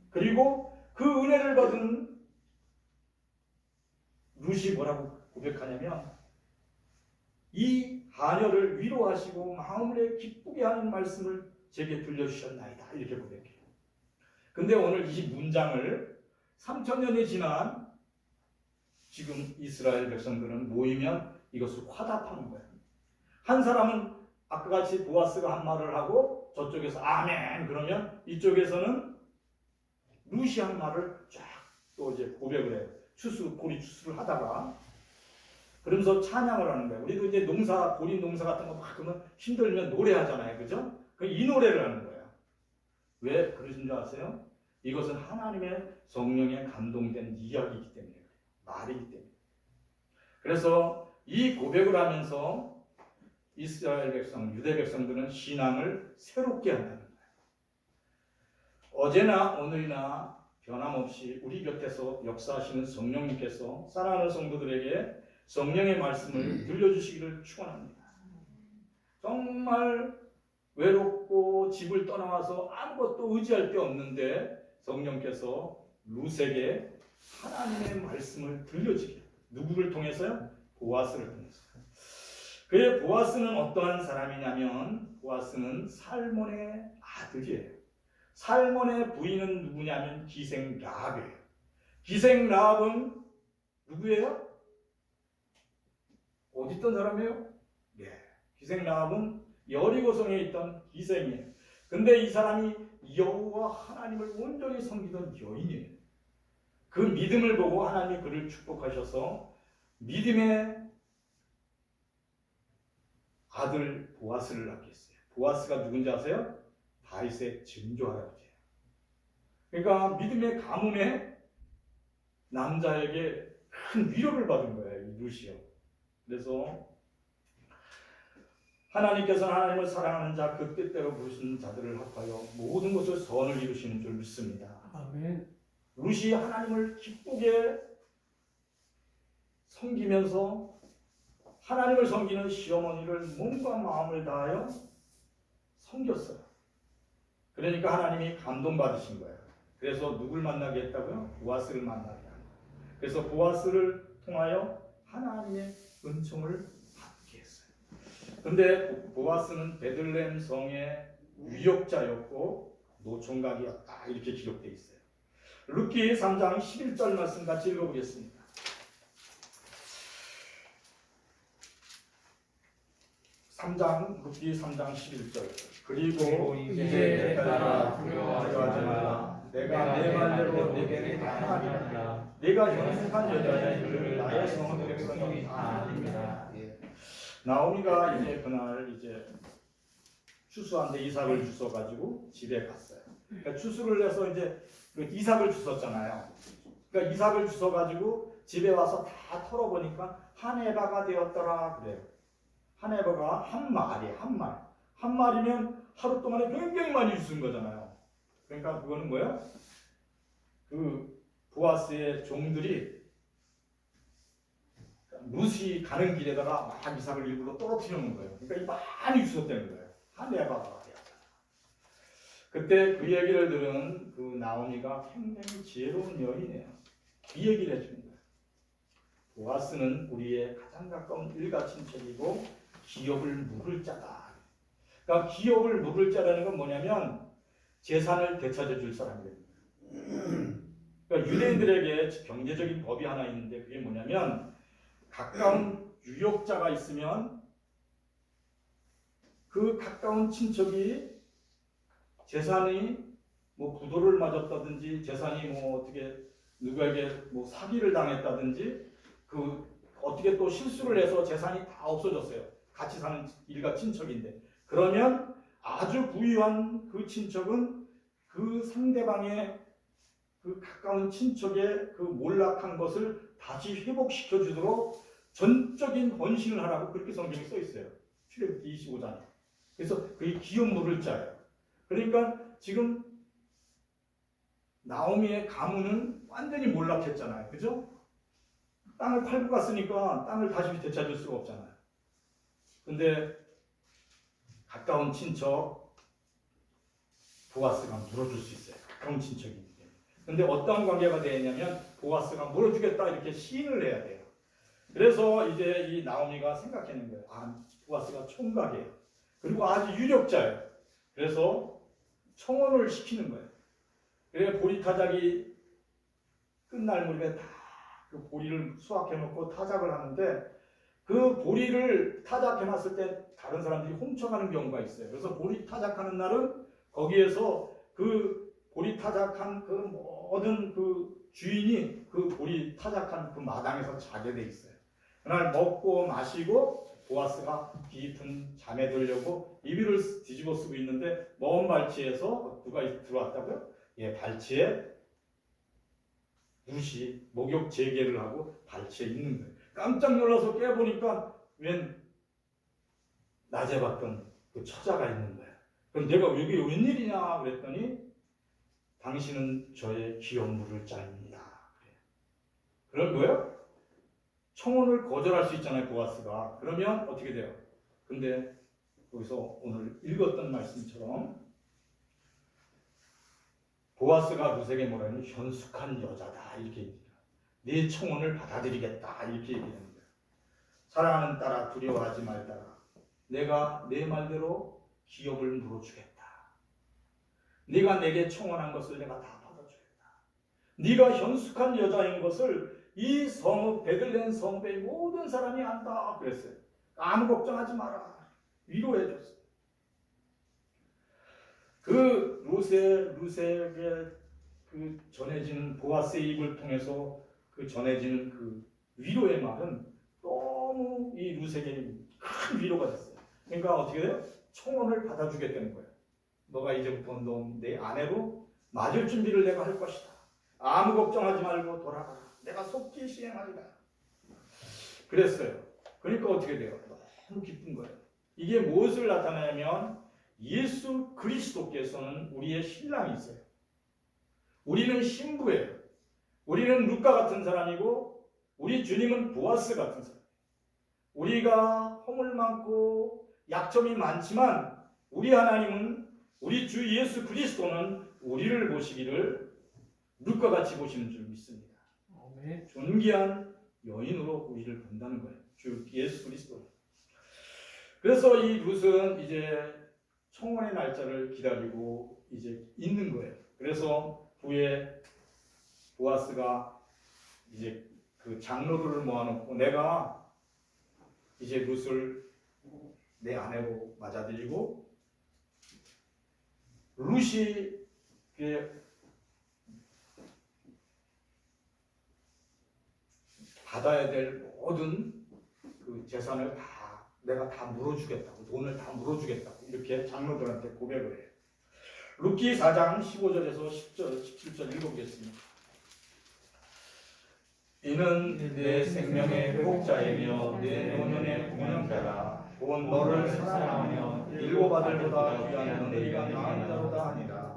그리고 그 은혜를 받은 룻이 뭐라고 고백하냐면 이 하녀를 위로하시고 마음을 기쁘게 하는 말씀을 제게 들려주셨나이다. 이렇게 고백해요. 근데 오늘 이 문장을 3,000년이 지난 지금 이스라엘 백성들은 모이면 이것을 화답하는 거예요. 한 사람은 아까 같이 보아스가 한 말을 하고 저쪽에서 아멘 그러면 이쪽에서는 루시 한 말을 쫙 또 이제 고백을 해요. 고리 추수를 하다가 그러면서 찬양을 하는 거예요. 우리도 이제 농사, 보리 농사 같은 거 막 그러면 힘들면 노래하잖아요. 그죠? 이 노래를 하는 거예요. 왜 그러신 줄 아세요? 이것은 하나님의 성령에 감동된 이야기이기 때문에 그래요. 말이기 때문에. 그래서 이 고백을 하면서 이스라엘 백성, 유대 백성들은 신앙을 새롭게 한다는 거예요. 어제나 오늘이나 변함없이 우리 곁에서 역사하시는 성령님께서 사랑하는 성도들에게 성령의 말씀을 들려주시기를 축원합니다. 정말 외롭고 집을 떠나와서 아무것도 의지할 데 없는데 성령께서 룻에게 하나님의 말씀을 들려주게. 누구를 통해서요? 보아스를 통해서. 그의 보아스는 어떠한 사람이냐면 보아스는 살몬의 아들이에요. 살몬의 부인은 누구냐면 기생 라합이에요. 기생 라합은 누구예요? 어디 있던 사람이에요? 네. 기생 라합은 여리고성에 있던 기생이에요. 근데 이 사람이 여호와 하나님을 온전히 섬기던 여인이에요. 그 믿음을 보고 하나님이 그를 축복하셔서 믿음의 아들 보아스를 낳게 했어요. 보아스가 누군지 아세요? 다윗의 증조 할아버지예요. 그러니까 믿음의 가문의 남자에게 큰 위로를 받은 거예요. 이 룻이요. 그래서 하나님께서는 하나님을 사랑하는 자, 그 뜻대로 부르시는 자들을 합하여 모든 것을 선을 이루시는 줄 믿습니다. 아멘. 룻이 하나님을 기쁘게 섬기면서 하나님을 섬기는 시어머니를 몸과 마음을 다하여 섬겼어요. 그러니까 하나님이 감동받으신 거예요. 그래서 누굴 만나게 했다고요? 보아스를 만나게 한 거예요. 그래서 보아스를 통하여 하나님의 은총을 받게 했어요. 근데 보아스는 베들레헴 성의 유역자였고 노총각이었다. 이렇게 기록되어 있어요. 룻기 3장 11절 말씀 같이 읽어보겠습니다. 3장 룻기 3장 11절. 그리고 이제 이제 따라 두려워하지 두려워하지 말라. 말라. 내가 내 말대로 내게 다 하나니라. 하리라. 내가 형식한 여자들을 나의 성 백성이 다 아니라. 나오미가 이제 그날 이제 추수한데 이삭을 주워가지고 집에 갔어요. 그러니까 추수를 해서 이제 그 이삭을 주웠잖아요. 그러니까 이삭을 주워가지고 집에 와서 다 털어보니까 한 에바가 되었더라 그래요. 한 에바가 한 마리, 한 마리면 하루 동안에 굉장히 많이 주운 거잖아요. 그러니까 그거는 뭐예요? 그 보아스의 종들이 룻이 가는 길에다가 막 이삭을 일부러 떨어뜨리는 거예요. 그러니까 많이 주웠다는 거예요. 한 에바가 되었잖아. 그때 그 얘기를 들은 그 나오미가 굉장히 지혜로운 여인이에요. 이 얘기를 해주는 거예요. 보아스는 우리의 가장 가까운 일가친척이고 기업을 물을 자다. 그러니까 기업을 물을 자라는 건 뭐냐면 재산을 되찾아 줄 사람이에요. 그러니까 유대인들에게 경제적인 법이 하나 있는데 그게 뭐냐면 가까운 유역자가 있으면 그 가까운 친척이 재산이 뭐 부도를 맞았다든지 재산이 뭐 어떻게 누구에게 뭐 사기를 당했다든지 그 어떻게 또 실수를 해서 재산이 다 없어졌어요. 같이 사는 일가 친척인데 그러면 아주 부유한 그 친척은 그 상대방의 그 가까운 친척의 그 몰락한 것을 다시 회복시켜 주도록 전적인 헌신을 하라고 그렇게 성경에 써 있어요. 출애굽기 25장에. 그래서 그게 기업 물을 자예요. 그러니까 지금 나오미의 가문은 완전히 몰락했잖아요. 그죠? 땅을 팔고 갔으니까 땅을 다시 되찾을 수가 없잖아요. 근데 가까운 친척 보아스가 물어줄 수 있어요. 가까운 친척이기 때문에. 근데 어떤 관계가 되냐면 보아스가 물어주겠다 이렇게 시인을 해야 돼요. 그래서 이제 이 나오미가 생각하는 거예요. 아, 보아스가 총각이에요. 그리고 아주 유력자예요. 그래서 청혼을 시키는 거예요. 그래 보리타작이 끝날 무렵에 다 그 보리를 수확해놓고 타작을 하는데 그 보리를 타작해놨을 때 다른 사람들이 훔쳐가는 경우가 있어요. 그래서 보리 타작하는 날은 거기에서 그 보리 타작한 그 모든 그 주인이 그 보리 타작한 그 마당에서 자게 돼 있어요. 그날 먹고 마시고 보아스가 깊은 잠에 들려고 이비를 뒤집어 쓰고 있는데 먼 발치에서 누가 들어왔다고요? 예, 발치에 룻이 목욕 재개를 하고 발치에 있는 거예요. 깜짝 놀라서 깨보니까 웬 낮에 봤던 그 처자가 있는 거예요. 그럼 내가 여기 웬일이냐 그랬더니 당신은 저의 기업물을 짜입니다. 그런 거예요? 청혼을 거절할 수 있잖아요, 보아스가. 그러면 어떻게 돼요? 근데 여기서 오늘 읽었던 말씀처럼 보아스가 룻에게 뭐라 하냐면 현숙한 여자다 이렇게 얘기해요. 네 청혼을 받아들이겠다 이렇게 얘기하는 거예요. 사랑하는 딸아 두려워하지 말다가 내가 내 말대로 기업을 물어주겠다. 네가 내게 청혼한 것을 내가 다 받아주겠다. 네가 현숙한 여자인 것을 이 성읍 베들레헴 성읍의 모든 사람이 안다 그랬어요. 아무 걱정하지 마라. 위로해줬어요. 그 룻에게 그 전해지는 보아스의 입을 통해서 그 전해지는 그 위로의 말은 너무 이 룻에게 큰 위로가 됐어요. 그러니까 어떻게 돼요? 청혼을 받아주겠다는 거예요. 너가 이제부터 너 내 아내로 맞을 준비를 내가 할 것이다. 아무 걱정하지 말고 돌아가라. 내가 속히 시행하리라. 그랬어요. 그러니까 어떻게 돼요? 너무 기쁜 거예요. 이게 무엇을 나타내냐면 예수 그리스도께서는 우리의 신랑이세요. 우리는 신부예요. 우리는 룻과 같은 사람이고 우리 주님은 보아스 같은 사람. 우리가 허물 많고 약점이 많지만 우리 하나님은 우리 주 예수 그리스도는 우리를 보시기를 룻과 같이 보시는 줄 믿습니다. 존귀한 여인으로 우리를 본다는 거예요. 주 예수 그리스도. 그래서 이 룻은 이제 청혼의 날짜를 기다리고 이제 있는 거예요. 그래서 후에 보아스가 이제 그 장로들을 모아놓고 내가 이제 룻을 내 아내로 맞아들이고 룻이 받아야 될 모든 그 재산을 다 내가 다 물어주겠다고, 돈을 다 물어주겠다고 이렇게 장로들한테 고백을 해요. 룻기 4장 15절에서 10절, 17절 읽어보겠습니다. 이는 내 생명의 회복자이며 내 노년의 공양자라. 곧 너를 사랑하며 일곱 아들보다 귀한 며느리가 낳은 자로다 하니라.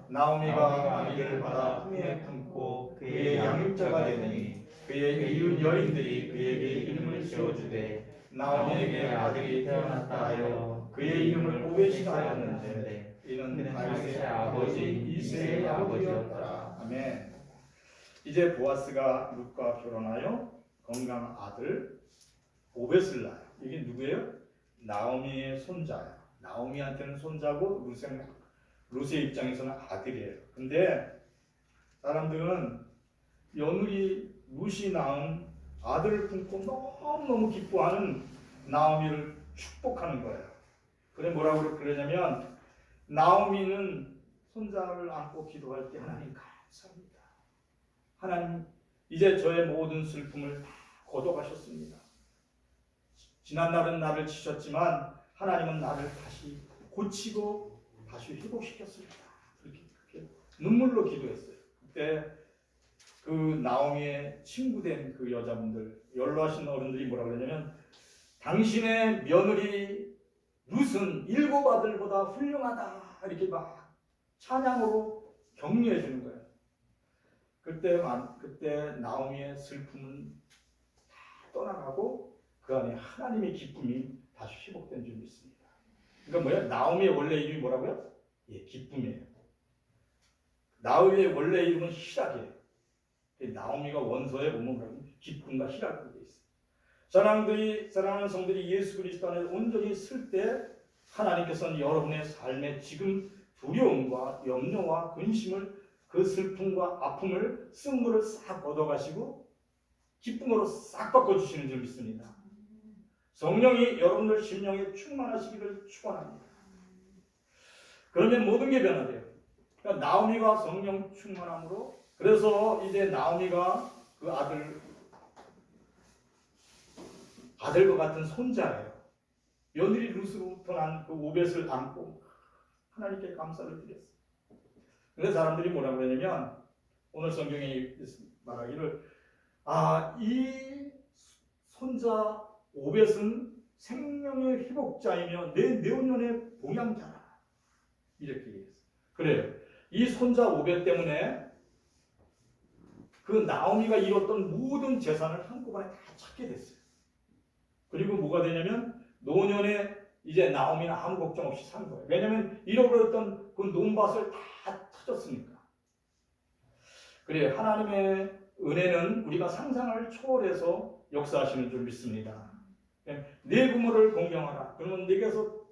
나오미가 아기를 받아 품에 품고 그의 양육자가 되니 그의 이웃 여인들이 그에게 이름을 지어주되 나오미에게 아들이 태어났다 하여 그의 이름을 오벳이라 하였는데 이는 다윗의 아버지 이새의 아버지였더라. 아멘. 이제 보아스가 룻과 결혼하여 건강한 아들 오벳을 낳아요. 이게 누구예요? 나오미의 손자예요. 나오미한테는 손자고 룻의 입장에서는 아들이에요. 근데 사람들은 며느리 룻이 낳은 아들을 품고 너무너무 기뻐하는 나오미를 축복하는 거예요. 그래 뭐라고 그러냐면 나오미는 손자를 안고 기도할 때 하나님 감사합니다. 하나님 이제 저의 모든 슬픔을 다 거둬가셨습니다. 지난날은 나를 치셨지만 하나님은 나를 다시 고치고 다시 회복시켰습니다. 그렇게 눈물로 기도했어요. 그때 그 나오미의 친구된 그 여자분들 연로하신 어른들이 뭐라고 그러냐면 당신의 며느리 룻은 일곱 아들보다 훌륭하다 이렇게 막 찬양으로 격려해 주는 거예요. 그때 나오미의 슬픔은 다 떠나가고 그 안에 하나님의 기쁨이 다시 회복된 줄 믿습니다. 그러니까 뭐야? 나오미의 원래 이름이 뭐라고요? 예, 기쁨이에요. 나오미의 원래 이름은 희락이에요. 나오미가 원서에 보면 기쁨과 희락으로 되어 있어요. 사랑하는 성들이 예수 그리스도 안에 온전히 있을 때 하나님께서는 여러분의 삶에 지금 두려움과 염려와 근심을 그 슬픔과 아픔을 쓴물을 싹 걷어가시고 기쁨으로 싹 바꿔주시는 줄 믿습니다. 성령이 여러분들 심령에 충만하시기를 축원합니다. 그러면 모든 게 변화돼요. 그러니까 나오미가 성령 충만함으로, 그래서 이제 나오미가 그 아들과 같은 손자예요. 며느리 루스로부터 난 그 오벳을 안고 하나님께 감사를 드렸어요. 그래서 사람들이 뭐라고 그러냐면, 오늘 성경에 말하기를, 이 손자 오벳은 생명의 회복자이며 내 내혼년의 봉양자라, 이렇게 얘기했어요. 그래요. 이 손자 오벳 때문에 그 나오미가 잃었던 모든 재산을 한꺼번에 다 찾게 됐어요. 그리고 뭐가 되냐면 노년에 이제 나오미는 아무 걱정 없이 산 거예요. 왜냐하면 잃어버렸던 그 논밭을 다 찾았으니까. 그래요. 하나님의 은혜는 우리가 상상을 초월해서 역사하시는 줄 믿습니다. 내 부모를 공경하라. 그러면 내게서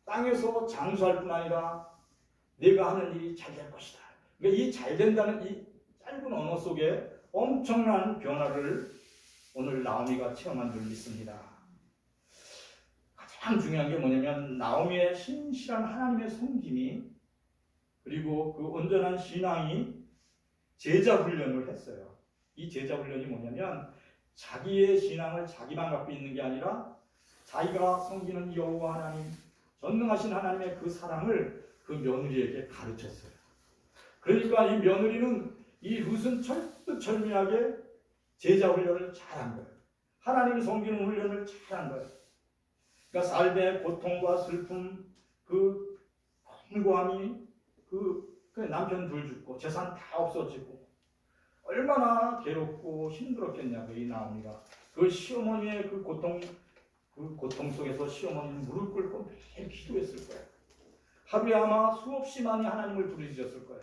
땅에서 장수할 뿐 아니라 내가 하는 일이 잘 될 것이다. 그러니까 이 잘 된다는 이 짧은 언어 속에 엄청난 변화를 오늘 나오미가 체험한 줄 믿습니다. 가장 중요한 게 뭐냐면 나오미의 신실한 하나님의 섬김이, 그리고 그 온전한 신앙이 제자 훈련을 했어요. 이 제자 훈련이 뭐냐면 자기의 신앙을 자기만 갖고 있는 게 아니라 자기가 섬기는 여호와 하나님, 전능하신 하나님의 그 사랑을 그 며느리에게 가르쳤어요. 그러니까 이 며느리는 이 룻은 철두철미하게 제자 훈련을 잘한 거예요. 하나님을 섬기는 훈련을 잘한 거예요. 그러니까 삶의 고통과 슬픔, 그 공고함이, 그 남편 둘 죽고 재산 다 없어지고 얼마나 괴롭고 힘들었겠냐고 이 나오미가. 그 시어머니의 그 고통 속에서 시어머니는 무릎 꿇고 매일 기도했을 거예요. 하루에 아마 수없이 많이 하나님을 부르짖었을 거예요.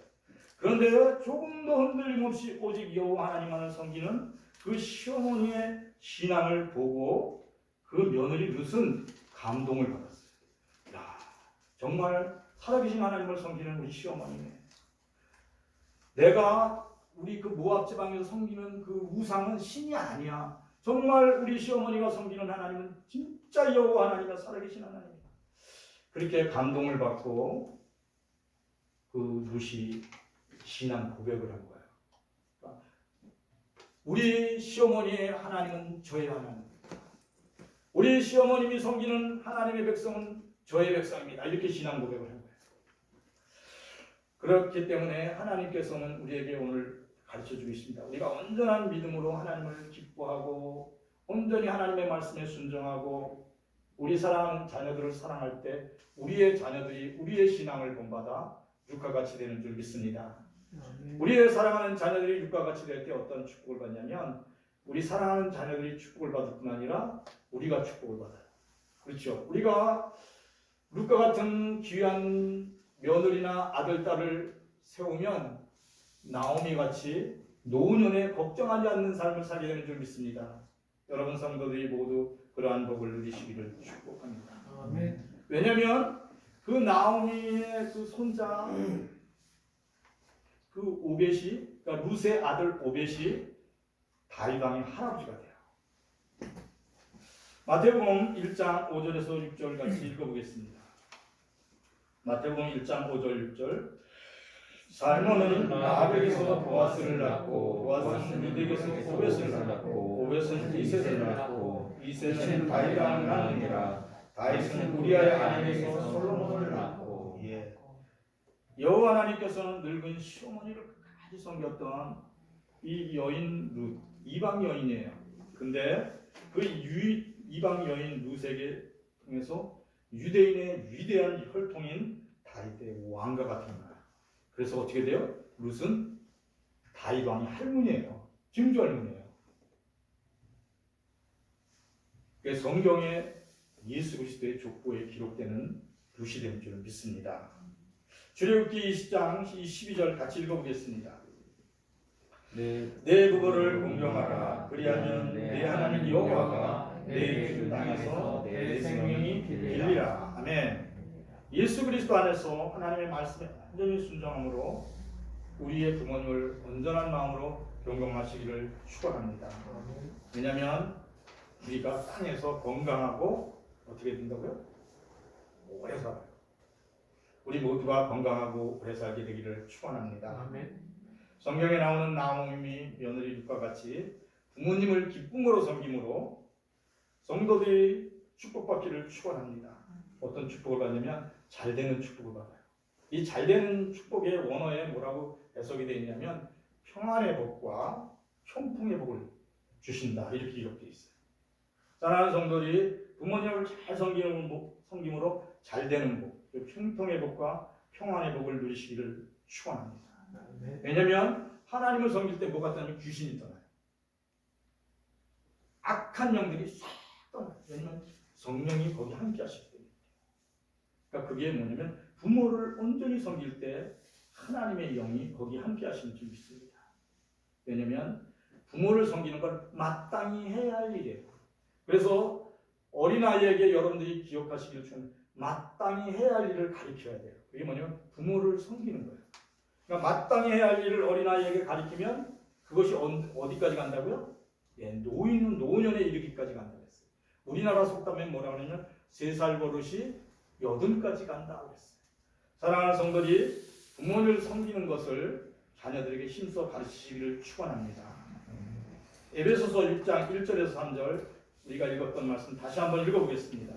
그런데 조금도 흔들림 없이 오직 여호와 하나님만을 섬기는 그 시어머니의 신앙을 보고 그 며느리 룻은 감동을 받았어요. 야, 정말 살아계신 하나님을 섬기는 우리 시어머니네. 내가 우리 그 모압 지방에서 섬기는 그 우상은 신이 아니야. 정말 우리 시어머니가 섬기는 하나님은 진짜 여호와 하나님이야, 살아계신 하나님이야. 그렇게 감동을 받고 그 룻이 신앙 고백을 한 거예요. 그러니까 우리 시어머니의 하나님은 저의 하나님, 우리 시어머님이 섬기는 하나님의 백성은 저의 백성입니다. 이렇게 신앙 고백을 한 거예요. 그렇기 때문에 하나님께서는 우리에게 오늘 가르쳐주고 있습니다. 우리가 온전한 믿음으로 하나님을 기뻐하고 온전히 하나님의 말씀에 순종하고 우리 사랑하는 자녀들을 사랑할 때 우리의 자녀들이 우리의 신앙을 본받아 육과 같이 되는 줄 믿습니다. 우리의 사랑하는 자녀들이 육과 같이 될 때 어떤 축복을 받냐면 우리 사랑하는 자녀들이 축복을 받을 뿐 아니라 우리가 축복을 받아요. 그렇죠. 우리가 룻과 같은 귀한 며느리나 아들, 딸을 세우면 나오미 같이 노년에 걱정하지 않는 삶을 살게 되는 줄 믿습니다. 여러분 성도들이 모두 그러한 복을 누리시기를 축복합니다. 아멘. 왜냐하면 그 나오미의 그 손자 그 오벳이, 그러니까 룻의 아들 오벳이 다윗 왕의 할아버지가 돼요. 마태복음 1장 5절에서 6절 같이 읽어보겠습니다. 마태복음 1장 5절 6절. 살몬은 라합에게서 보아스를 낳고 보아스는 룻에게서 오벳을 낳고 오벳은 이셋을 낳고 이셋은 다윗 왕을 낳으니라. 다윗은 우리아의 아내에게서 솔로몬을 낳고. 여호와 하나님께서는 늙은 시어머니를 끝까지 섬겼던 이 여인 룻, 이방 여인이에요. 근데 그 이방 여인 룻에게 통해서 유대인의 위대한 혈통인 다윗의 왕과 같은 거예요. 그래서 어떻게 돼요? 룻은 다윗 왕의 할머니예요. 증조 할머니예요. 성경에 예수 그리스도의 족보에 기록되는 룻이 된 줄 믿습니다. 출애굽기 20장 12절 같이 읽어보겠습니다. 내 부모를 공경하라. 그리하면 내 하나님 여호와가 내게 줄 땅에서 내 생명이 길리라. 아멘. 예수 그리스도 안에서 하나님의 말씀에 완전히 순종함으로 우리의 부모님을 온전한 마음으로 경공하시기를 축원합니다. 왜냐하면 우리가 땅에서 건강하고 어떻게 된다고요? 오래 살아요. 우리 모두가 건강하고 오래 살게 되기를 축원합니다. 아멘. 성경에 나오는 나오미 며느리 룻과 같이 부모님을 기쁨으로 섬김으로 성도들이 축복받기를 축원합니다. 어떤 축복을 받냐면 잘되는 축복을 받아요. 이 잘되는 축복의 원어에 뭐라고 해석이 되어 있냐면 평안의 복과 총풍의 복을 주신다, 이렇게 기록되어 있어요. 사랑하는 성도들이 부모님을 잘 섬김으로 잘되는 복, 총풍의 복과 평안의 복을 누리시기를 축원합니다. 왜냐하면 하나님을 섬길 때 뭐가 떠나면 귀신이 떠나요. 악한 영들이 싹 떠나요. 왜냐하면 성령이 거기 함께 하시기 때문에. 그러니까 그게 뭐냐면 부모를 온전히 섬길 때 하나님의 영이 거기 함께 하시는 줄 믿습니다. 왜냐하면 부모를 섬기는 건 마땅히 해야 할 일이에요. 그래서 어린아이에게 여러분들이 기억하시길 좀 마땅히 해야 할 일을 가르쳐야 돼요. 그게 뭐냐면 부모를 섬기는 거예요. 그러니까 마땅히 해야 할 일을 어린아이에게 가르치면 그것이 어디까지 간다고요? 예, 노년에 이르기까지 간다고 했어요. 우리나라 속담에 뭐라 그러냐면 3살 버릇이 80까지 간다고 했어요. 사랑하는 성도들이 부모를 섬기는 것을 자녀들에게 힘써 가르치기를 축원합니다. 에베소서 6장 1절에서 3절 우리가 읽었던 말씀 다시 한번 읽어보겠습니다.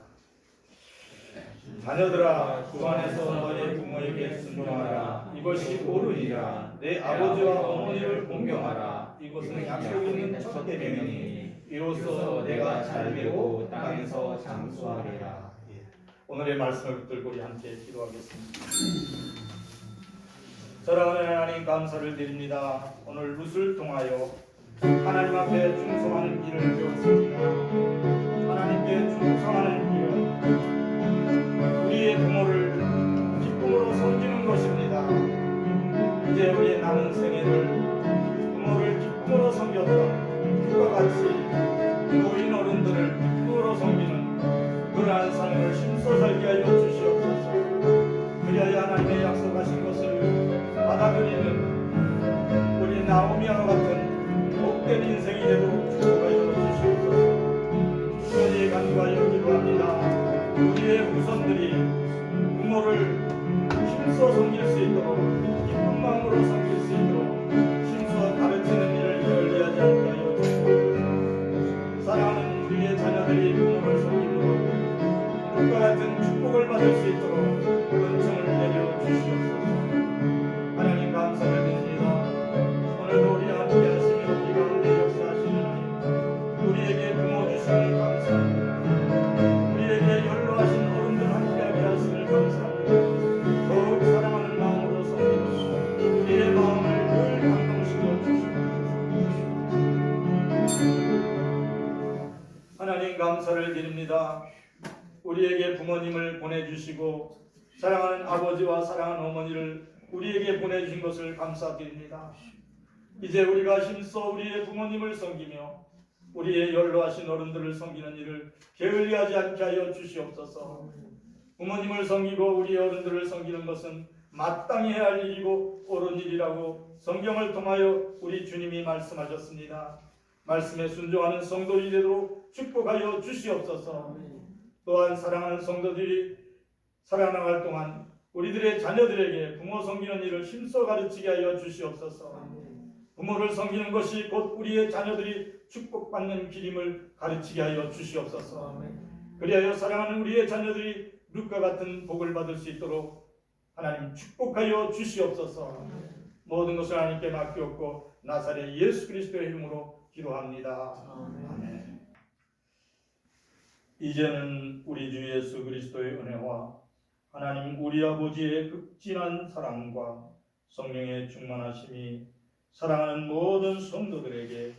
자녀들아, 주 안에서 너의 부모에게 순종하라. 이것이 옳으니라. 내 아버지와 어머니를 공경하라. 이것은 약속 있는 첫 계명이니 이로써 내가 잘 되고 땅에서 장수하리라. 오늘의 말씀을 붙들고 우리 함께 기도하겠습니다. 사랑하는 하나님, 감사를 드립니다. 오늘 룻을 통하여 하나님 앞에 충성하는 길을 배웠습니다. 하나님께 충성하는 길은 우리의 부모를 기쁨으로 섬기는 것입니다. 이제 우리의 남은 생애를 부모를 기쁨으로 섬겼던 그와 같이 노인 어른들을 기쁨으로 섬기는 그러한 삶을 힘써 살게 하여 주시옵소서. 그리하여 하나님의 약속하신 것을 받아들이는 우리 나오미와 같은 복된 인생이 되도록 축복하여 주시옵소서. 주님의 간구하여 기도합니다. 우리의 후손들이 부모를 힘써 섬길 수 있도록 기쁜 마음으로 섬길 수 있도록 힘써 가르치는 일을 게을리하지 않게 하여 주시옵소서. 사랑하는 우리의 자녀들이 부모를 섬김으로 그와 같은 축복을 받을 수 있도록 은총을 내려 주시옵소서. 하나님, 감사를 드립니다. 오늘도 우리 함께 하시며 우리 가운데 역사하시는 하나님, 우리에게 부모 주심을 감사합니다. 우리에게 연로하신 어른들 함께하게 하시길 감사합니다. 더욱 사랑하는 마음으로 섬기는 우리의 마음을 늘 감동시켜 주시옵소서. 하나님, 감사를 드립니다. 우리에게 부모님을 보내주시고 사랑하는 아버지와 사랑하는 어머니를 우리에게 보내주신 것을 감사드립니다. 이제 우리가 힘써 우리의 부모님을 섬기며 우리의 연로하신 어른들을 섬기는 일을 게을리하지 않게 하여 주시옵소서. 부모님을 섬기고 우리 어른들을 섬기는 것은 마땅히 해야 할 일이고 옳은 일이라고 성경을 통하여 우리 주님이 말씀하셨습니다. 말씀에 순종하는 성도들이 되도록 축복하여 주시옵소서. 또한 사랑하는 성도들이 살아나갈 동안 우리들의 자녀들에게 부모 섬기는 일을 힘써 가르치게 하여 주시옵소서. 부모를 섬기는 것이 곧 우리의 자녀들이 축복받는 길임을 가르치게 하여 주시옵소서. 그리하여 사랑하는 우리의 자녀들이 룻과 같은 복을 받을 수 있도록 하나님 축복하여 주시옵소서. 모든 것을 하나님께 맡기옵고 나사렛 예수 그리스도의 이름으로 기도합니다. 아멘. 이제는 우리 주 예수 그리스도의 은혜와 하나님 우리 아버지의 극진한 사랑과 성령의 충만하심이 사랑하는 모든 성도들에게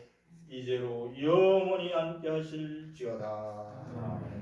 이제로 영원히 함께 하실지어다. 아멘.